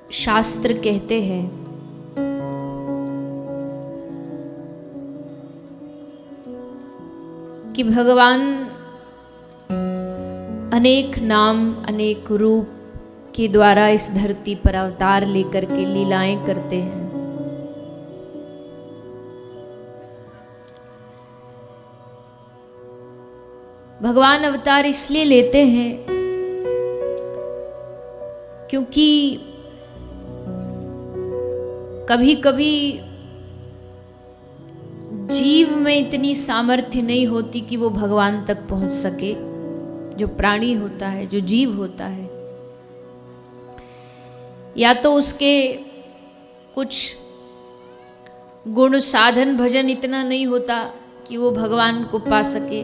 शास्त्र कहते हैं कि भगवान अनेक नाम अनेक रूप के द्वारा इस धरती पर अवतार लेकर के लीलाएं करते हैं। भगवान अवतार इसलिए लेते हैं क्योंकि कभी कभी जीव में इतनी सामर्थ्य नहीं होती कि वो भगवान तक पहुंच सके। जो प्राणी होता है, जो जीव होता है, या तो उसके कुछ गुण साधन भजन इतना नहीं होता कि वो भगवान को पा सके,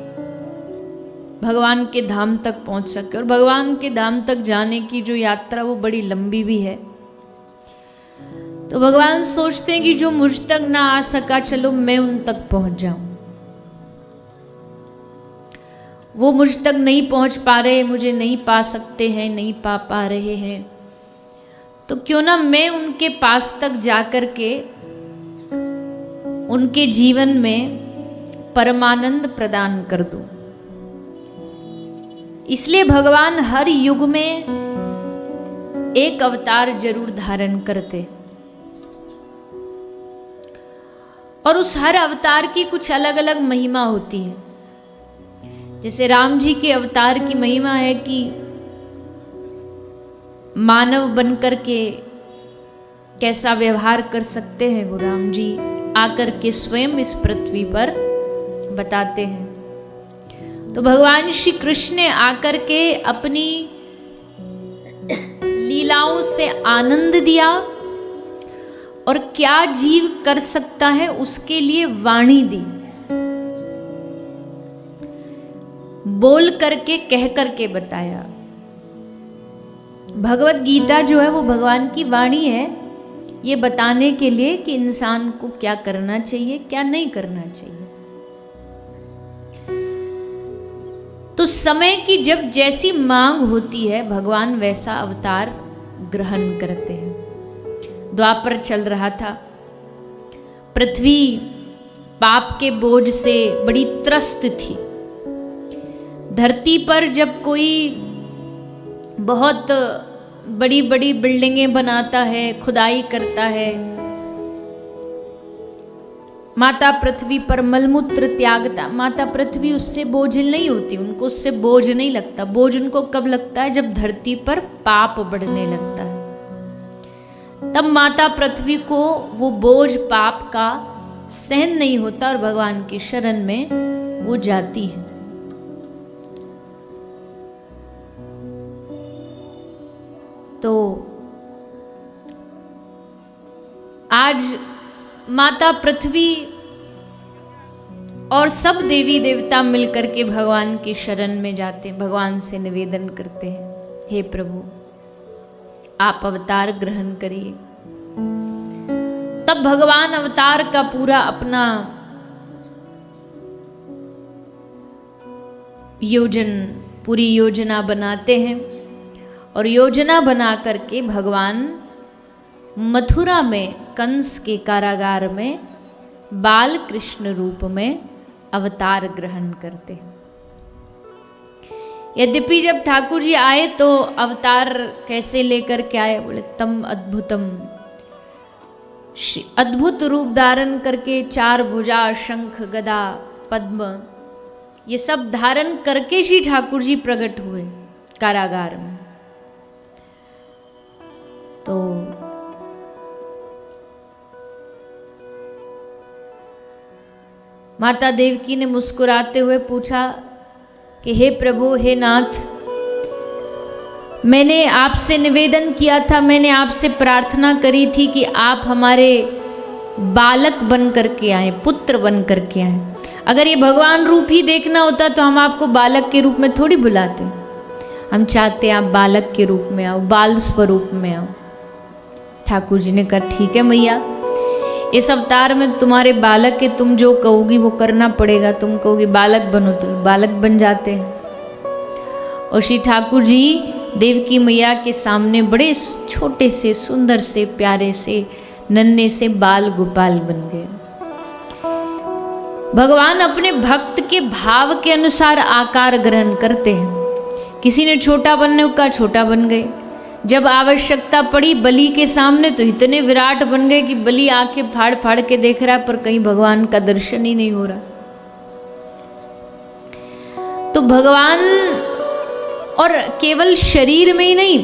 भगवान के धाम तक पहुंच सके। और भगवान के धाम तक जाने की जो यात्रा वो बड़ी लंबी भी है। तो भगवान सोचते हैं कि जो मुझ तक ना आ सका, चलो मैं उन तक पहुंच जाऊं। वो मुझ तक नहीं पहुंच पा रहे, मुझे नहीं पा सकते हैं, नहीं पा रहे हैं, तो क्यों ना मैं उनके पास तक जाकर के उनके जीवन में परमानंद प्रदान कर दूं। इसलिए भगवान हर युग में एक अवतार जरूर धारण करते, और उस हर अवतार की कुछ अलग अलग महिमा होती है। जैसे राम जी के अवतार की महिमा है कि मानव बनकर के कैसा व्यवहार कर सकते हैं वो राम जी आकर के स्वयं इस पृथ्वी पर बताते हैं। तो भगवान श्री कृष्ण ने आकर के अपनी लीलाओं से आनंद दिया, और क्या जीव कर सकता है उसके लिए वाणी दी, बोल करके कह करके बताया। भगवत गीता जो है वो भगवान की वाणी है, ये बताने के लिए कि इंसान को क्या करना चाहिए, क्या नहीं करना चाहिए। तो समय की जब जैसी मांग होती है, भगवान वैसा अवतार ग्रहण करते हैं। द्वापर चल रहा था, पृथ्वी पाप के बोझ से बड़ी त्रस्त थी। धरती पर जब कोई बहुत बड़ी बड़ी बिल्डिंगें बनाता है, खुदाई करता है, माता पृथ्वी पर मलमूत्र त्यागता, माता पृथ्वी उससे बोझिल नहीं होती, उनको उससे बोझ नहीं लगता। बोझ उनको कब लगता है? जब धरती पर पाप बढ़ने लगता है, तब माता पृथ्वी को वो बोझ पाप का सहन नहीं होता और भगवान की शरण में वो जाती है। तो आज माता पृथ्वी और सब देवी देवता मिलकर के भगवान की शरण में जाते, भगवान से निवेदन करते हैं, हे प्रभु आप अवतार ग्रहण करिए। तब भगवान अवतार का पूरा अपना पूरी योजना बनाते हैं, और योजना बना करके भगवान मथुरा में कंस के कारागार में बाल कृष्ण रूप में अवतार ग्रहण करते हैं। यद्यपि जब ठाकुर जी आए तो अवतार कैसे लेकर के आए? बोले तम अद्भुतम, अद्भुत रूप धारण करके 4 भुजा, शंख, गदा, पद्म, ये सब धारण करके श्री ठाकुर जी प्रकट हुए कारागार में। तो माता देवकी ने मुस्कुराते हुए पूछा कि हे प्रभु, हे नाथ, मैंने आपसे निवेदन किया था, मैंने आपसे प्रार्थना करी थी कि आप हमारे बालक बन करके आए, पुत्र बन करके आए। अगर ये भगवान रूप ही देखना होता तो हम आपको बालक के रूप में थोड़ी बुलाते। हम चाहते हैं आप बालक के रूप में आओ, बाल स्वरूप में आओ। ठाकुर जी ने कहा ठीक है मैया, इस अवतार में तुम्हारे बालक के तुम जो कहोगी वो करना पड़ेगा। तुम कहोगी बालक बनो तो बालक बन जाते हैं। और श्री ठाकुर जी देवकी मैया के सामने बड़े छोटे से सुंदर से प्यारे से नन्हे से बाल गोपाल बन गए। भगवान अपने भक्त के भाव के अनुसार आकार ग्रहण करते हैं। किसी ने छोटा बनने का छोटा बन गए, जब आवश्यकता पड़ी बलि के सामने तो इतने विराट बन गए कि बलि आंखें फाड़ फाड़ के देख रहा है पर कहीं भगवान का दर्शन ही नहीं हो रहा। तो भगवान, और केवल शरीर में ही नहीं,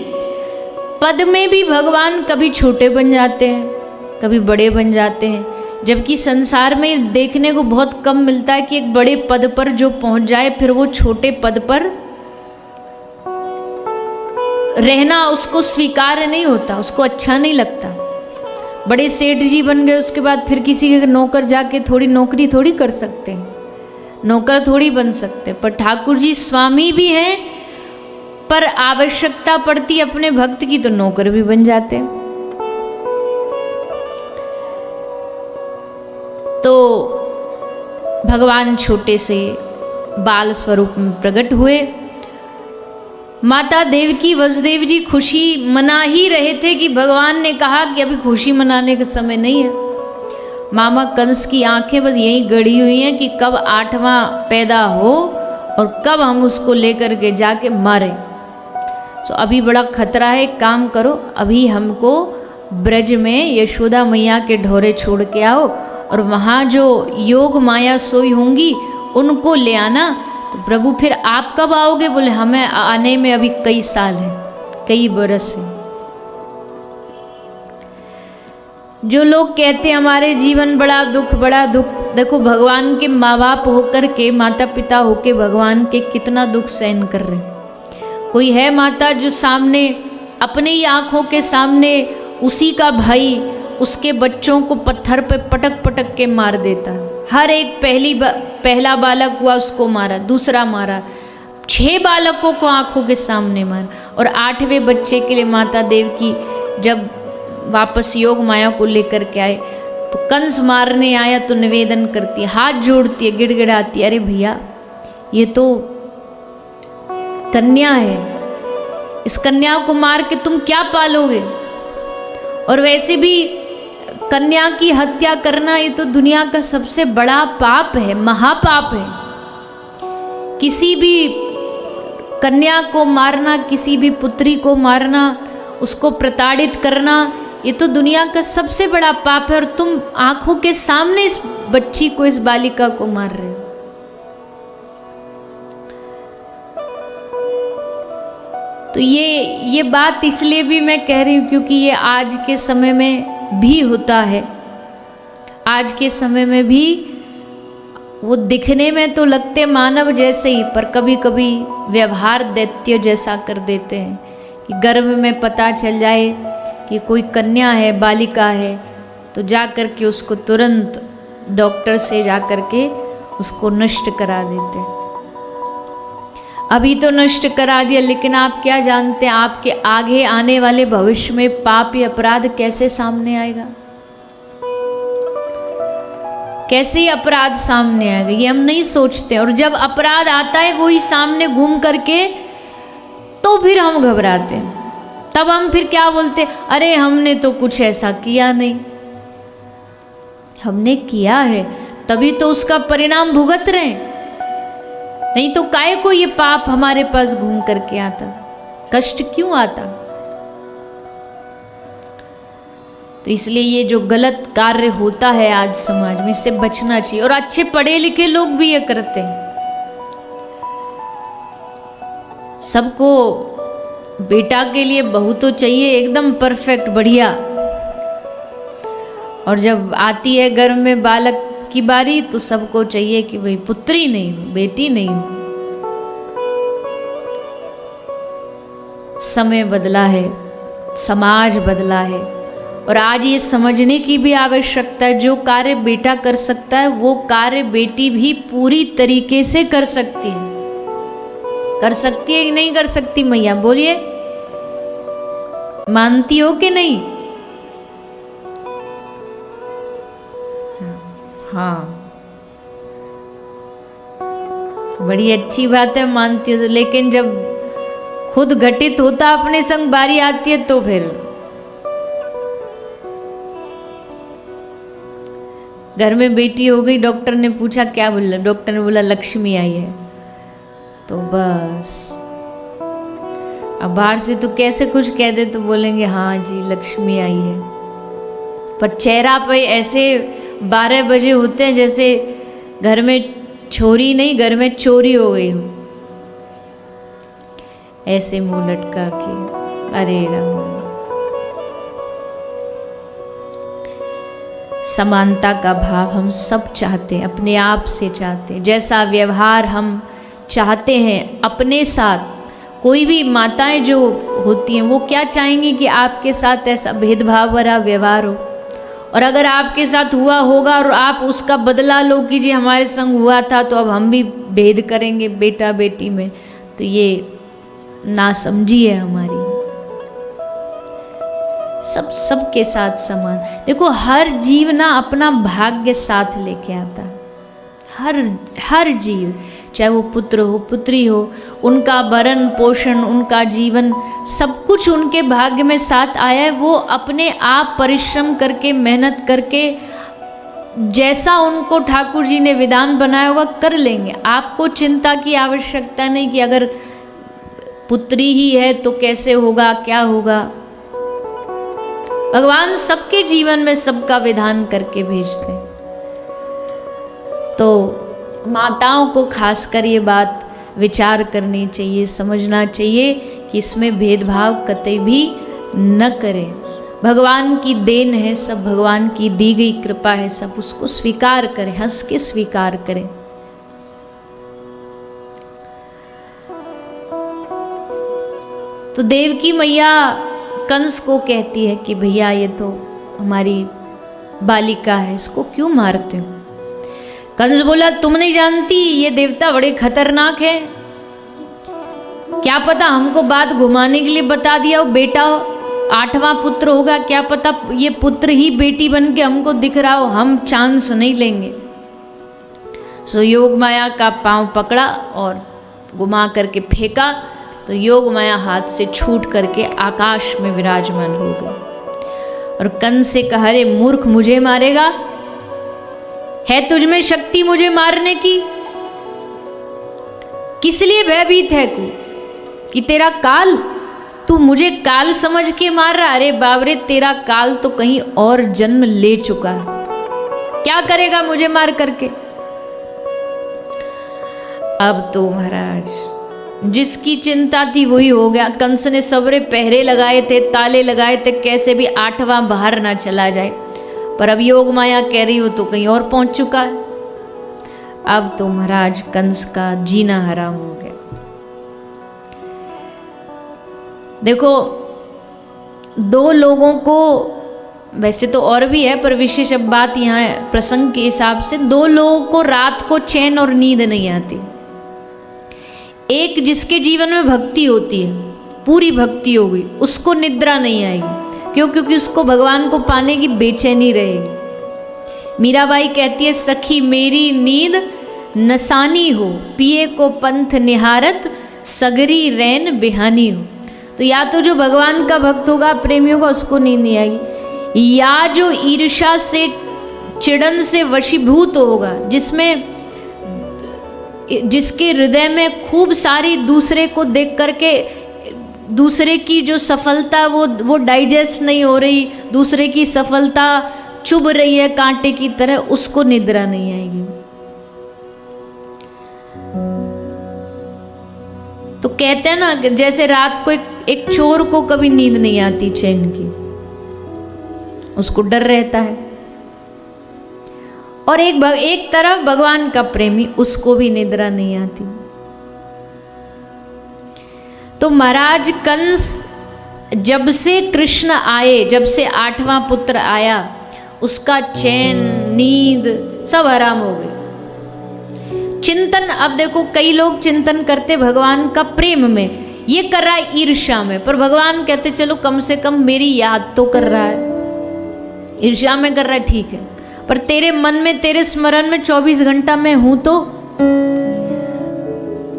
पद में भी भगवान कभी छोटे बन जाते हैं, कभी बड़े बन जाते हैं। जबकि संसार में देखने को बहुत कम मिलता है कि एक बड़े पद पर जो पहुंच जाए फिर वो छोटे पद पर रहना उसको स्वीकार्य नहीं होता, उसको अच्छा नहीं लगता। बड़े सेठ जी बन गए उसके बाद फिर किसी के नौकर जाके थोड़ी नौकरी थोड़ी कर सकते हैं, नौकर थोड़ी बन सकते। पर ठाकुर जी स्वामी भी हैं, पर आवश्यकता पड़ती अपने भक्त की तो नौकर भी बन जाते हैं। तो भगवान छोटे से बाल स्वरूप में प्रकट हुए। माता देवकी वसुदेव जी खुशी मना ही रहे थे कि भगवान ने कहा कि अभी खुशी मनाने का समय नहीं है। मामा कंस की आंखें बस यही गड़ी हुई हैं कि कब 8वां पैदा हो और कब हम उसको लेकर के जाके मारे। तो अभी बड़ा खतरा है, एक काम करो, अभी हमको ब्रज में यशोदा मैया के ढोरे छोड़ के आओ और वहाँ जो योग माया सोई होंगी उनको ले आना। तो प्रभु फिर आप कब आओगे? बोले हमें आने में अभी कई साल हैं, कई बरस हैं। जो लोग कहते हैं हमारे जीवन बड़ा दुख, देखो भगवान के माँ बाप होकर के, माता पिता होके भगवान के कितना दुख सहन कर रहे हैं। कोई है माता जो सामने अपने ही आंखों के सामने उसी का भाई उसके बच्चों को पत्थर पे पटक पटक के मार देता। हर एक पहला बालक हुआ उसको मारा, दूसरा मारा, 6 बालकों को आंखों के सामने मारा। और 8वें बच्चे के लिए माता देवकी जब वापस योग माया को लेकर के आए तो कंस मारने आया तो निवेदन करती है, हाथ जोड़ती है, गिड़गिड़ाती है, अरे भैया ये तो कन्या है, इस कन्या को मार के तुम क्या पालोगे? और वैसे भी कन्या की हत्या करना ये तो दुनिया का सबसे बड़ा पाप है, महापाप है। किसी भी कन्या को मारना, किसी भी पुत्री को मारना, उसको प्रताड़ित करना, ये तो दुनिया का सबसे बड़ा पाप है। और तुम आंखों के सामने इस बच्ची को, इस बालिका को मार रहे हो। तो ये बात इसलिए भी मैं कह रही हूँ क्योंकि ये आज के समय में भी होता है। आज के समय में भी वो दिखने में तो लगते मानव जैसे ही, पर कभी कभी व्यवहार दैत्य जैसा कर देते हैं कि गर्भ में पता चल जाए कि कोई कन्या है, बालिका है, तो जा कर के उसको तुरंत डॉक्टर से जा कर के उसको नष्ट करा देते हैं। अभी तो नष्ट करा दिया, लेकिन आप क्या जानते हैं आपके आगे आने वाले भविष्य में पाप या अपराध कैसे सामने आएगा? कैसे ही अपराध सामने आएगा ये हम नहीं सोचते। और जब अपराध आता है वही सामने घूम करके तो फिर हम घबराते हैं। तब हम फिर क्या बोलते, अरे हमने तो कुछ ऐसा किया नहीं। हमने किया है तभी तो उसका परिणाम भुगत रहे, नहीं तो काहे को ये पाप हमारे पास घूम करके आता, कष्ट क्यों आता? तो इसलिए ये जो गलत कार्य होता है आज समाज में, इससे बचना चाहिए। और अच्छे पढ़े लिखे लोग भी ये करते हैं। सबको बेटा के लिए बहू तो चाहिए एकदम परफेक्ट, बढ़िया। और जब आती है घर में बालक की बारी तो सबको चाहिए कि भाई पुत्री नहीं हो, बेटी नहीं हो। समय बदला है, समाज बदला है, और आज ये समझने की भी आवश्यकता है जो कार्य बेटा कर सकता है वो कार्य बेटी भी पूरी तरीके से कर सकती है। कर सकती है कि नहीं कर सकती मैया? बोलिए, मानती हो कि नहीं? हाँ, बड़ी अच्छी बात है, मानती हो तो। लेकिन जब खुद घटित होता अपने संग बारी आती है तो फिर घर में बेटी हो गई, डॉक्टर ने पूछा क्या बोला, डॉक्टर ने बोला लक्ष्मी आई है, तो बस अब बाहर से तो कैसे कुछ कह दे तो बोलेंगे हाँ जी लक्ष्मी आई है, पर चेहरा पे ऐसे 12 बजे होते हैं जैसे घर में छोरी नहीं घर में चोरी हो गई हो, ऐसे मुंह लटका के अरे राम। समानता का भाव हम सब चाहते हैं, अपने आप से चाहते हैं, जैसा व्यवहार हम चाहते हैं अपने साथ। कोई भी माताएं जो होती हैं वो क्या चाहेंगी कि आपके साथ ऐसा भेदभाव भरा व्यवहार हो, और अगर आपके साथ हुआ होगा और आप उसका बदला लो कि जी हमारे संग हुआ था तो अब हम भी भेद करेंगे बेटा बेटी में, तो ये नासमझी है हमारी। सबके साथ समान। देखो हर जीव ना अपना भाग्य साथ लेके आता है, हर जीव, चाहे वो पुत्र हो पुत्री हो, उनका भरण पोषण उनका जीवन सब कुछ उनके भाग्य में साथ आया है। वो अपने आप परिश्रम करके मेहनत करके जैसा उनको ठाकुर जी ने विधान बनाया होगा कर लेंगे। आपको चिंता की आवश्यकता नहीं कि अगर पुत्री ही है तो कैसे होगा क्या होगा। भगवान सबके जीवन में सबका विधान करके भेजते हैं। तो माताओं को खासकर ये बात विचार करनी चाहिए, समझना चाहिए कि इसमें भेदभाव कतई भी न करें। भगवान की देन है सब, भगवान की दी गई कृपा है सब, उसको स्वीकार करें, हंस के स्वीकार करें। तो देवकी मैया कंस को कहती है कि भैया ये तो हमारी बालिका है, इसको क्यों मारते हो। कंस बोला तुम नहीं जानती ये देवता बड़े खतरनाक है, क्या पता हमको बात घुमाने के लिए बता दिया हो, बेटा 8वां पुत्र होगा, क्या पता ये पुत्र ही बेटी बन के हमको दिख रहा हो, हम चांस नहीं लेंगे। सो योग माया का पांव पकड़ा और घुमा करके फेंका, तो योग माया हाथ से छूट करके आकाश में विराजमान हो गई। और कंस से कहा रे मूर्ख मुझे मारेगा, है तुझमें शक्ति मुझे मारने की, किस लिए भयभीत है तू कि तेरा काल, तू मुझे काल समझ के मार रहा। अरे बाबरे तेरा काल तो कहीं और जन्म ले चुका है, क्या करेगा मुझे मार करके। अब तो महाराज जिसकी चिंता थी वही हो गया। कंस ने सबरे पहरे लगाए थे, ताले लगाए थे, कैसे भी 8वां बाहर ना चला जाए, पर अब योग माया कह रही हो तो कहीं और पहुंच चुका है। अब तो महाराज कंस का जीना हराम हो गया। देखो 2 लोगों को, वैसे तो और भी है पर विशेष अब बात यहाँ प्रसंग के हिसाब से, 2 लोगों को रात को चैन और नींद नहीं आती। एक जिसके जीवन में भक्ति होती है, पूरी भक्ति होगी, उसको निद्रा नहीं आएगी, क्यों, क्योंकि उसको भगवान को पाने की बेचैनी रहेगी। मीराबाई कहती है सखी मेरी नींद नसानी हो, पिए को पंथ निहारत सगरी रैन बिहानी हो। तो या तो जो भगवान का भक्त होगा, प्रेमी होगा, उसको नींद नहीं आएगी, या जो ईर्ष्या से चिड़न से वशीभूत होगा, जिसके हृदय में खूब सारी दूसरे को देख करके दूसरे की जो सफलता वो डाइजेस्ट नहीं हो रही, दूसरे की सफलता चुभ रही है कांटे की तरह, उसको निद्रा नहीं आएगी। तो कहते हैं ना जैसे रात को एक चोर को कभी नींद नहीं आती चैन की, उसको डर रहता है, और एक तरफ भगवान का प्रेमी, उसको भी निद्रा नहीं आती। तो महाराज कंस जब से कृष्ण आए, जब से 8वां पुत्र आया, उसका चैन नींद सब हराम हो गई। चिंतन, अब देखो कई लोग चिंतन करते भगवान का प्रेम में, ये कर रहा है ईर्ष्या में, पर भगवान कहते चलो कम से कम मेरी याद तो कर रहा है, ईर्ष्या में कर रहा है ठीक है, पर तेरे मन में तेरे स्मरण में 24 घंटा मैं हूं तो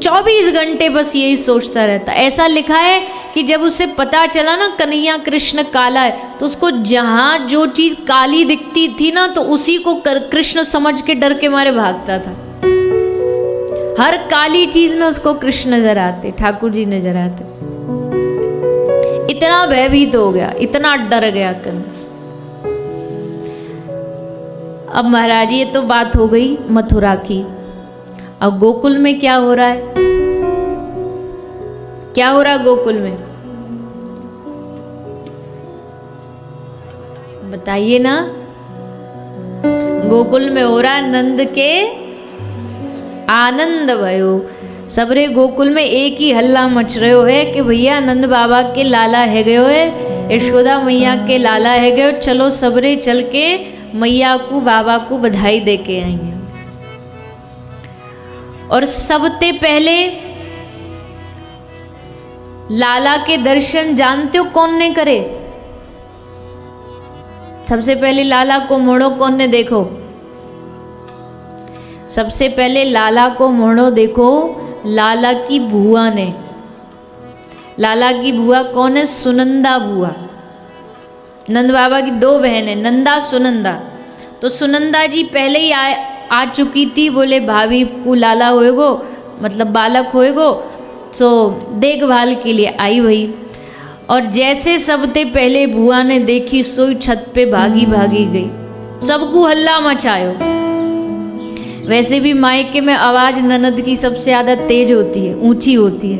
24 घंटे बस यही सोचता रहता। ऐसा लिखा है कि जब उसे पता चला ना कन्हैया कृष्ण काला है, तो उसको जहाँ जो चीज़ काली दिखती थी ना, तो उसी को कृष्ण समझ के डर के मारे भागता था। हर काली चीज में उसको कृष्ण नजर आते, ठाकुर जी नजर आते। इतना भयभीत हो गया, इतना डर गया कंस। अब महाराज ये तो बात हो गई मथुरा की। अब गोकुल में क्या हो रहा है? क्या हो रहा है गोकुल में? बताइए ना। गोकुल में हो रहा है नंद के आनंद भयो। सबरे गोकुल में एक ही हल्ला मच रहे हो है कि भैया नंद बाबा के लाला है गयो है, यशोदा मैया के लाला है गयो, चलो सबरे चल के मैया को बाबा को बधाई दे के आएंगे। और सबसे पहले लाला के दर्शन जानते हो कौन ने करे? सबसे पहले लाला को मोड़ो, कौन ने देखो? सबसे पहले लाला को मोड़ो देखो लाला की बुआ ने। लाला की बुआ कौन है? सुनंदा बुआ। नंद बाबा की दो बहन है, नंदा सुनंदा। तो सुनंदा जी पहले ही आ चुकी थी, बोले भाभी को लाला होएगो, मतलब बालक होएगो, तो देखभाल के लिए आई भई। और जैसे सबसे पहले बुआ ने देखी, सोई छत पे भागी भागी गई, सबको हल्ला मचायो। वैसे भी मायके में आवाज ननद की सबसे ज्यादा तेज होती है, ऊंची होती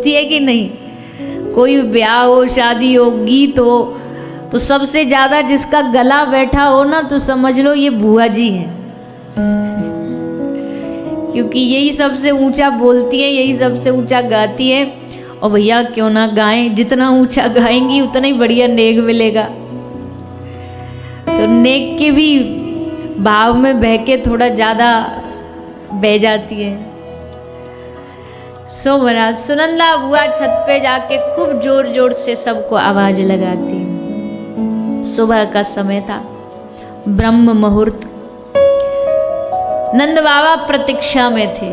है कि नहीं? कोई ब्याह हो, शादी हो, गीत हो, तो सबसे ज्यादा जिसका गला बैठा हो ना, तो समझ लो ये बुआ जी हैं। क्योंकि यही सबसे ऊंचा बोलती है, यही सबसे ऊंचा गाती है। और भैया क्यों ना गाएं, जितना ऊंचा गाएंगी उतना ही बढ़िया नेक मिलेगा। तो नेक के भी भाव में बह के थोड़ा ज्यादा बह जाती है। सो महाराज सुनंदा बुआ छत पे जाके खूब जोर जोर से सबको आवाज लगाती। सुबह का समय था, ब्रह्म मुहूर्त। नंद बाबा प्रतीक्षा में थे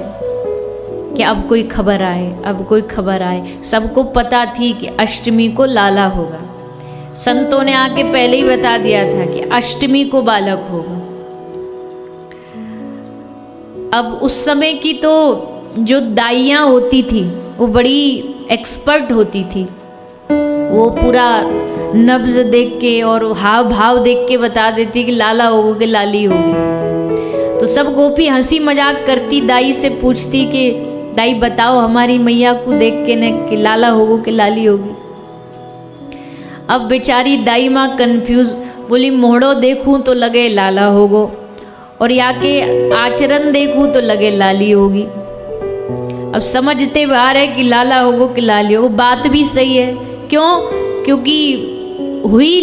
कि अब कोई खबर आए, अब कोई खबर आए। सबको पता थी कि अष्टमी को लाला होगा। संतों ने आके पहले ही बता दिया था कि अष्टमी को बालक होगा। अब उस समय की तो जो दाइयाँ होती थी वो बड़ी एक्सपर्ट होती थी। वो पूरा नब्ज देख के और हाव भाव देख के बता देती कि लाला होगा कि लाली होगी। तो सब गोपी हंसी मजाक करती, दाई से पूछती कि दाई बताओ हमारी मैया को देख के न कि लाला होगो कि लाली होगी। अब बेचारी दाई माँ कंफ्यूज, बोली मोहड़ो देखूं तो लगे लाला होगो, और या के आचरण देखूं तो लगे लाली होगी। अब समझते बाहर है कि लाला होगो कि लाली होगो। बात भी सही है। क्यों? क्योंकि हुई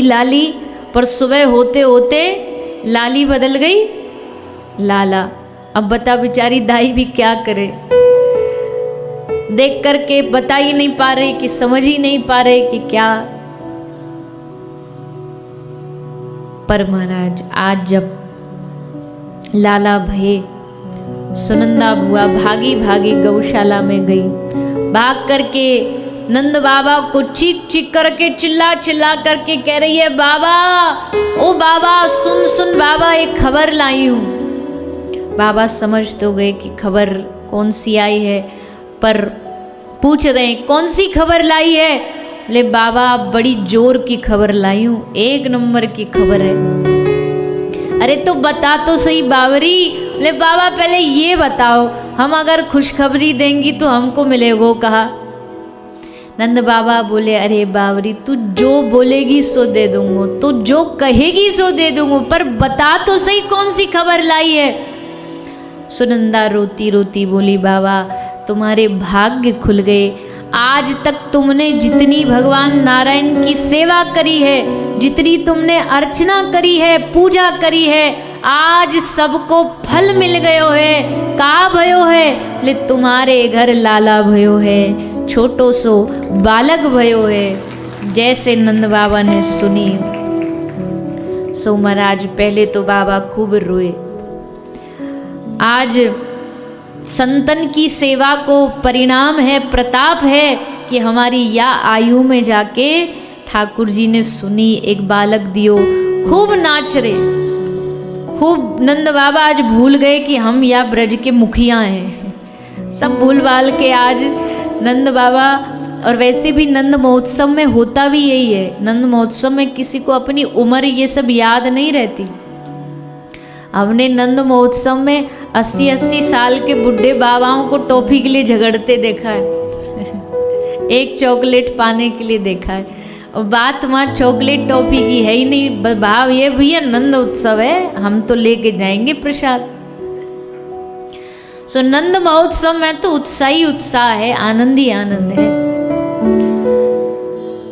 लाली पर सुबह होते होते लाली बदल गई लाला। अब बता बेचारी दाई भी क्या करे, देख करके बता ही नहीं पा रही कि समझ ही नहीं पा रहे कि क्या। पर महाराज आज जब लाला भये, सुनंदा बुआ भागी भागी गौशाला में गई। भाग करके नंद बाबा को चीख चीख करके चिल्ला चिल्ला करके कह रही है, बाबा ओ बाबा सुन सुन बाबा एक खबर लाई हूँ। बाबा समझ तो गए कि खबर कौन सी आई है, पर पूछ रहे हैं कौन सी खबर लाई है? बोले बाबा बड़ी जोर की खबर लाई हूँ, 1 नंबर की खबर है। अरे तो बता तो सही बावरी। बोले बाबा पहले ये बताओ, हम अगर खुशखबरी देंगी तो हमको मिलेगो कहा? नंद बाबा बोले अरे बावरी तू जो बोलेगी सो दे दूंगा, तू जो कहेगी सो दे दूंगा, पर बता तो सही कौन सी खबर लाई है? सुनंदा रोती रोती बोली बाबा तुम्हारे भाग्य खुल गए। आज तक तुमने जितनी भगवान नारायण की सेवा करी है, जितनी तुमने अर्चना करी है, पूजा करी है, आज सबको फल मिल गयो है। का भयो है? ले तुम्हारे घर लाला भयो है, छोटो सो बालक भयो है। जैसे नंद बाबा ने सुनी सो महाराज पहले तो बाबा खूब रोए, आज संतन की सेवा को परिणाम है, प्रताप है कि हमारी या आयु में जाके ठाकुर जी ने सुनी, एक बालक दियो, खूब नाच रहे, खूब। नंद बाबा आज भूल गए कि हम या ब्रज के मुखिया हैं, सब भूल भाल के आज नंद बाबा। और वैसे भी नंद महोत्सव में होता भी यही है, नंद महोत्सव में किसी को अपनी उम्र ये सब याद नहीं रहती। हमने नंद महोत्सव में 80-80 साल के बुढ़े बाबाओं को टॉफी के लिए झगड़ते देखा है एक चॉकलेट पाने के लिए देखा है। और बात वहाँ चॉकलेट टॉफी की है ही नहीं, भाव ये भैया नंद उत्सव है, हम तो लेके जाएंगे प्रसाद। सो नंद महोत्सव में तो उत्साह ही उत्साह है, आनंद ही आनंद है।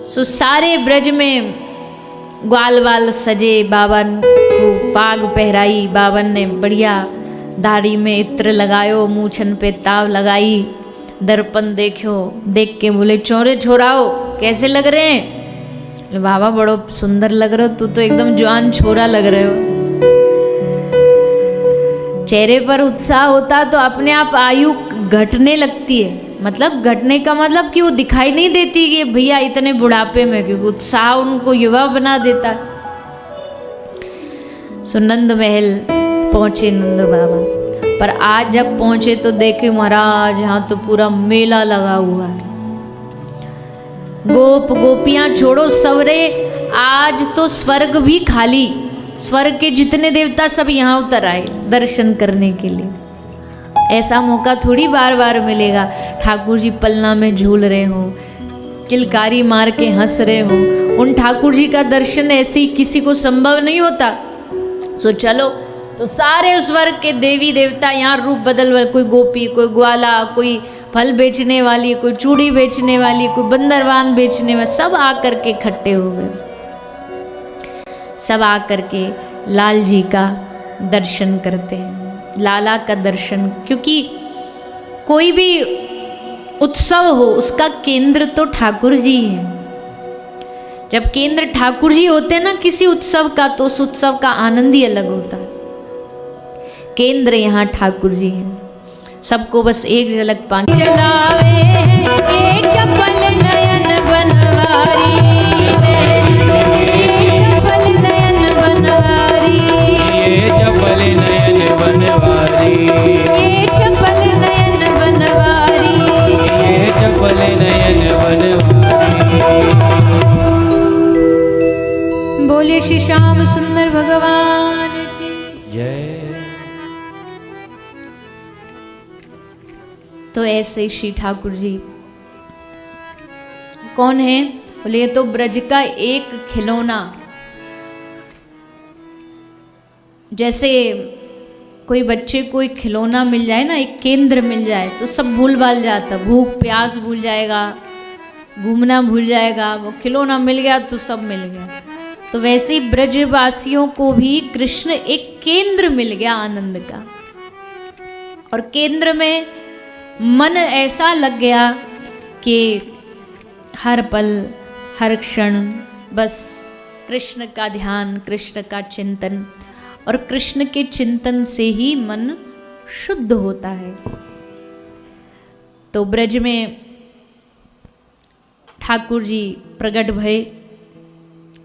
सो सारे ब्रज में ग्वाल वाल सजे, बाबा को पाग पहराई, बाबन ने बढ़िया दाढ़ी में इत्र लगायो, मूछन पे ताव लगाई, दर्पण देखो, देख के बोले चोरे छोराओ कैसे लग रहे हैं। बाबा बड़ो सुंदर लग रहे हो, तू तो एकदम जवान छोरा लग रहे हो। चेहरे पर उत्साह होता तो अपने आप आयु घटने लगती है, मतलब घटने का मतलब कि वो दिखाई नहीं देती कि भैया इतने बुढ़ापे में, क्योंकि उत्साह उनको युवा बना देता है। सो नंद महल पहुंचे नंद बाबा, पर आज जब पहुंचे तो देखे महाराज यहाँ तो पूरा मेला लगा हुआ है। गोप गोपियां छोड़ो सवरे, आज तो स्वर्ग भी खाली, स्वर्ग के जितने देवता सब यहाँ उतर आए दर्शन करने के लिए। ऐसा मौका थोड़ी बार बार मिलेगा, ठाकुर जी पलना में झूल रहे हो, किलकारी मार के हंस रहे हो, उन ठाकुर जी का दर्शन ऐसे ही किसी को संभव नहीं होता। सो चलो, तो सारे स्वर्ग के देवी देवता यहाँ रूप बदल, कोई गोपी, कोई ग्वाला, कोई फल बेचने वाली, कोई चूड़ी बेचने वाली, कोई बंदरवान बेचने वाली, सब आकर के इकट्ठे हो गए। सब आकर के लाल जी का दर्शन करते हैं, लाला का दर्शन, क्योंकि कोई भी उत्सव हो उसका केंद्र तो ठाकुर जी है। जब केंद्र ठाकुर जी होते हैं ना किसी उत्सव का, तो उस उत्सव का आनंद ही अलग होता है। केंद्र यहाँ ठाकुर जी हैं। सबको बस एक झलक पानी चलावे ये चपल नयन बनवारी, ये चपल नयन बनवारी, ये चपल नयन बनवारी, ये चपल नयन बनवारी, ये चपल नयन बनवारी। बोले श्री श्याम सुंदर भगवान की जय। तो ऐसे श्री ठाकुर जी कौन है? बोले ये तो ब्रज का एक खिलौना। जैसे कोई बच्चे को एक खिलौना मिल जाए ना, एक केंद्र मिल जाए, तो सब भूल भाल जाता, भूख प्यास भूल जाएगा, घूमना भूल जाएगा। वो खिलौना मिल गया तो सब मिल गया। तो वैसे ही ब्रजवासियों को भी कृष्ण एक केंद्र मिल गया आनंद का, और केंद्र में मन ऐसा लग गया कि हर पल हर क्षण बस कृष्ण का ध्यान, कृष्ण का चिंतन, और कृष्ण के चिंतन से ही मन शुद्ध होता है। तो ब्रज में ठाकुर जी प्रकट भये,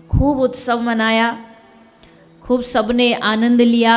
खूब उत्सव मनाया, खूब सबने आनंद लिया।